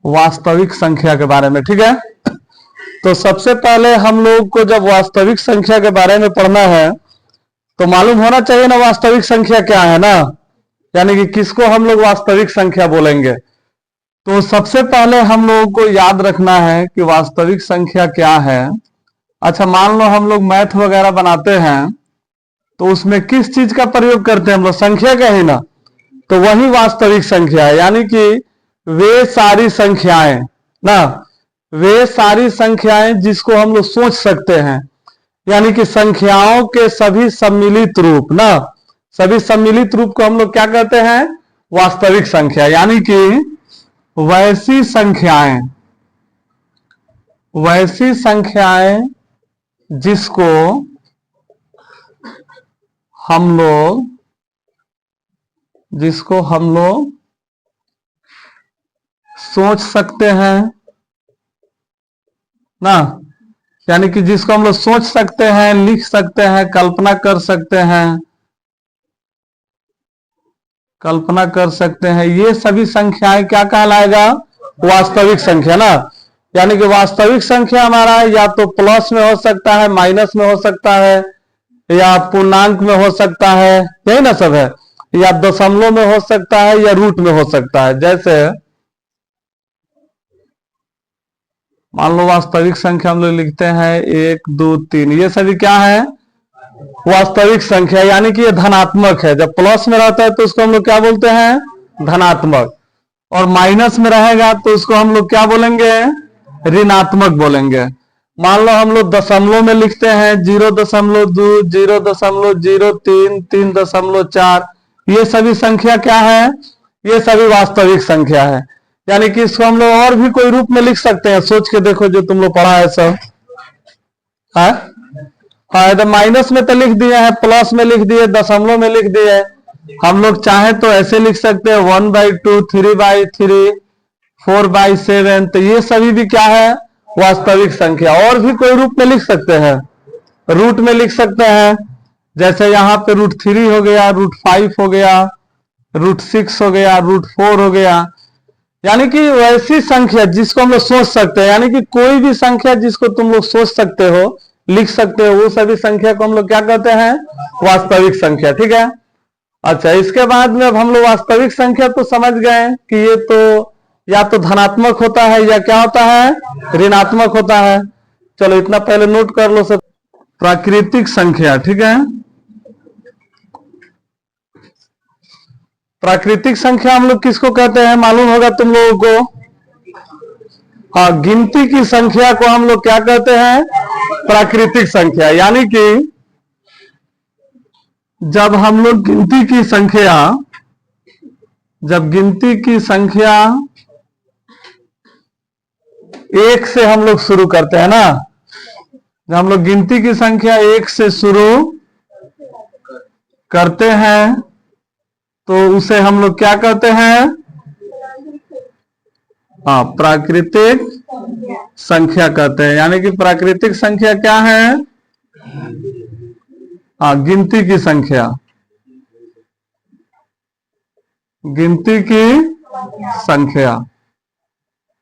वास्तविक संख्या के बारे में। ठीक है, तो सबसे पहले हम लोग को जब वास्तविक संख्या के बारे में पढ़ना है तो मालूम होना चाहिए ना वास्तविक संख्या क्या है ना, यानी कि किसको हम लोग वास्तविक संख्या बोलेंगे। तो सबसे पहले हम लोगों को याद रखना है कि वास्तविक संख्या क्या है। अच्छा, मान लो हम लोग मैथ वगैरह बनाते हैं तो उसमें किस चीज का प्रयोग करते हैं हम लोग, संख्या का ही ना, तो वही वास्तविक संख्या है। यानी कि वे सारी संख्याएं ना, वे सारी संख्याएं जिसको हम लोग सोच सकते हैं, यानी कि संख्याओं के सभी सम्मिलित रूप ना, सभी सम्मिलित रूप को हम लोग क्या कहते हैं, वास्तविक संख्या। यानी कि वैसी संख्याएं जिसको हम लोग सोच सकते हैं ना, यानी कि जिसको हम लोग सोच सकते हैं, लिख सकते हैं, कल्पना कर सकते हैं, ये सभी संख्याएं क्या कहलाएगा, वास्तविक संख्या ना। यानी कि वास्तविक संख्या हमारा या तो प्लस में हो सकता है, माइनस में हो सकता है, या पूर्णांक में हो सकता है, यही ना सब है, या दशमलव में हो सकता है, या रूट में हो सकता है। जैसे मान लो वास्तविक संख्या हम लोग लिखते हैं 1 2 3, ये सभी क्या है, वास्तविक संख्या। यानी कि ये धनात्मक है, जब प्लस में रहता है तो उसको हम लोग क्या बोलते हैं, धनात्मक, और माइनस में रहेगा तो उसको हम लोग क्या बोलेंगे, ऋणात्मक बोलेंगे। मान लो हम लोग दशमलव में लिखते हैं 0.2 0.03 3.4, ये सभी संख्या क्या है, ये सभी वास्तविक संख्या है। यानी कि इसको हम लोग और भी कोई रूप में लिख सकते हैं, सोच के देखो जो तुम लोग पढ़ा है सब। हाँ, इधर माइनस में तो लिख दिए हैं, प्लस में लिख दिए, दशमलव में लिख दिए। हम लोग चाहे तो ऐसे लिख सकते हैं 1/2 3/3 4/7, तो ये सभी भी क्या है, वास्तविक संख्या। और भी कोई रूप में लिख सकते हैं, रूट में लिख सकते हैं, जैसे यहाँ पे √3 हो गया, √5 हो गया, √6 हो गया, √4 हो गया। यानी कि वैसी संख्या जिसको हम लोग सोच सकते हैं, यानी कि कोई भी संख्या जिसको तुम लोग सोच सकते हो, लिख सकते हो, वो सभी संख्या को हम लोग क्या कहते हैं, वास्तविक संख्या। ठीक है, अच्छा, इसके बाद में अब हम लोग वास्तविक संख्या तो समझ गए कि ये तो या तो धनात्मक होता है या क्या होता है, ऋणात्मक होता है। चलो इतना पहले नोट कर लो सब। प्राकृतिक संख्या, ठीक है, प्राकृतिक संख्या हम लोग किसको कहते हैं मालूम होगा तुम लोगों को। हाँ, गिनती की संख्या को हम लोग क्या कहते हैं, प्राकृतिक संख्या। यानी कि जब हम लोग गिनती की संख्या 1 से हम लोग शुरू करते हैं ना, जब हम लोग गिनती की संख्या 1 से शुरू करते हैं तो उसे हम लोग क्या कहते हैं, हाँ, प्राकृतिक संख्या कहते हैं। यानी कि प्राकृतिक संख्या क्या है, हाँ, गिनती की संख्या,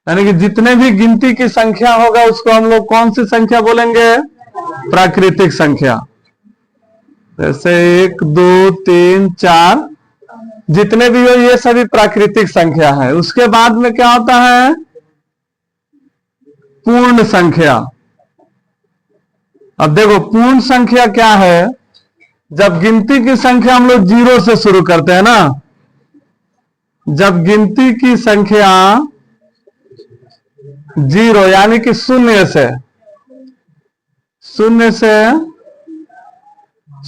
यानी कि जितने भी गिनती की संख्या होगा उसको हम लोग कौन सी संख्या बोलेंगे, प्राकृतिक संख्या। जैसे 1 2 3 4 जितने भी हो ये सभी प्राकृतिक संख्या है। उसके बाद में क्या होता है, पूर्ण संख्या। अब देखो पूर्ण संख्या क्या है, जब गिनती की संख्या हम लोग 0 से शुरू करते हैं ना, जब गिनती की संख्या 0 यानी कि शून्य से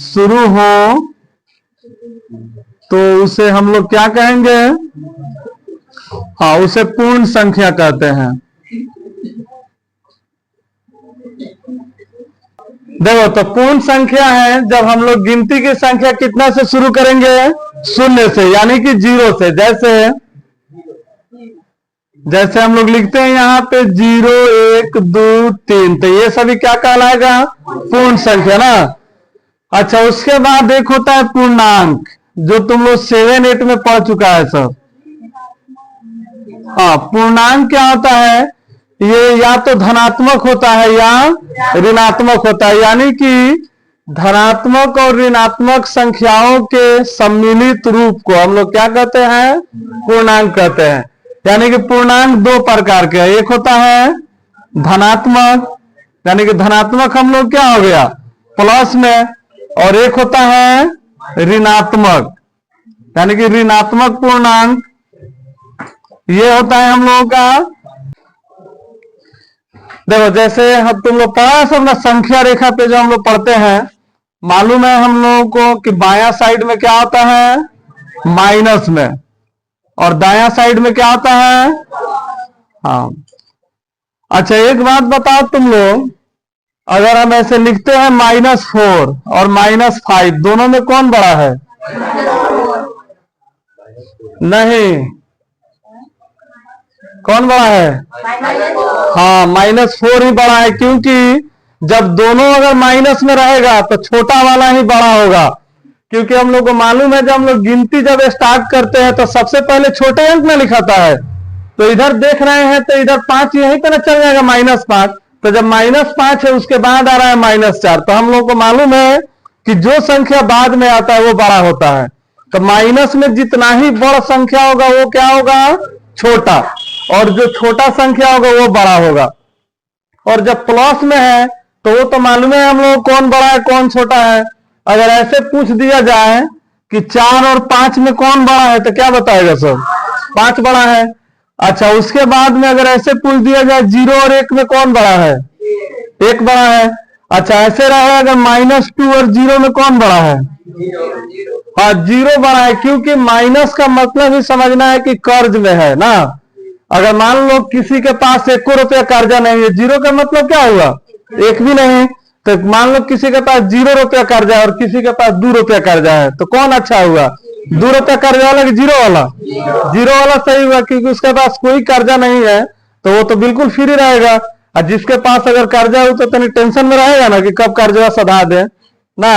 शुरू हो तो उसे हम लोग क्या कहेंगे, हाँ, उसे पूर्ण संख्या कहते हैं। देखो तो पूर्ण संख्या है जब हम लोग गिनती की संख्या कितना से शुरू करेंगे, शून्य से, यानी कि 0 से। जैसे हम लोग लिखते हैं यहाँ पे 0 1 2 3, तो ये सभी क्या कहलाएगा, पूर्ण संख्या ना। अच्छा, उसके बाद एक होता है पूर्णांक, जो तुम लोग 7 8 में पढ़ चुका है सब। हाँ, पूर्णांक क्या होता है, ये या तो धनात्मक होता है या ऋणात्मक होता है, यानी कि धनात्मक और ऋणात्मक संख्याओं के सम्मिलित रूप को हम लोग क्या कहते हैं, पूर्णांक कहते हैं। यानी कि पूर्णांक दो प्रकार के हैं, एक होता है धनात्मक, यानी कि धनात्मक हम लोग क्या हो गया प्लस में, और एक होता है ऋणात्मक, यानी कि ऋणात्मक पूर्णांक। ये होता है हम लोगों का, देखो जैसे हम तुम लोग पढ़ा सब ना संख्या रेखा पे जो हम लोग पढ़ते हैं, मालूम है हम लोगों को कि बायां साइड में क्या होता है माइनस में, और दायां साइड में क्या होता है, हाँ। अच्छा एक बात बताओ तुम लोग, अगर हम ऐसे लिखते हैं -4 और -5, दोनों में कौन बड़ा है? नहीं, कौन बड़ा है? हाँ, -4 ही बड़ा है, क्योंकि जब दोनों अगर माइनस में रहेगा तो छोटा वाला ही बड़ा होगा। क्योंकि हम लोग को मालूम है जब हम लोग गिनती जब स्टार्ट करते हैं तो सबसे पहले छोटे अंक में लिखाता है, तो इधर देख रहे हैं तो इधर 5 यहीं पर चल जाएगा -5, तो जब -5 है उसके बाद आ रहा है -4, तो हम लोग को मालूम है कि जो संख्या बाद में आता है वो बड़ा होता है। तो माइनस में जितना ही बड़ा संख्या होगा वो क्या होगा, छोटा, और जो छोटा संख्या होगा वो बड़ा होगा। और जब प्लस में है तो वो तो मालूम है हम लोग कौन बड़ा है कौन छोटा है। अगर ऐसे पूछ दिया जाए कि 4 और 5 में कौन बड़ा है, तो क्या बताएगा सब? 5 बड़ा है। अच्छा, उसके बाद में अगर ऐसे पूछ दिया जाए 0 और 1 में कौन बड़ा है, 1 बड़ा है। अच्छा, ऐसे रहा अगर -2 और 0 में कौन बड़ा है, हाँ 0 बड़ा है, क्योंकि माइनस का मतलब ही समझना है कि कर्ज में है ना। अगर मान लो किसी के पास 1 रुपया कर्जा नहीं है, 0 का मतलब क्या हुआ, 1 भी नहीं, तो मान लो किसी के पास 0 रुपया कर्जा है और किसी के पास 2 रुपया कर्जा है, तो कौन अच्छा हुआ, 2 रुपया कर्जा वाला कि 0 वाला? 0 वाला सही हुआ, क्योंकि उसके पास कोई कर्जा नहीं है तो वो तो बिल्कुल फ्री रहेगा। और जिसके पास अगर कर्जा हो तो टेंशन में रहेगा ना कि कब कर्जा सधा दे ना।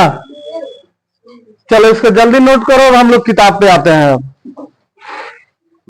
चलो इसको जल्दी नोट करो और हम लोग किताब पे आते हैं।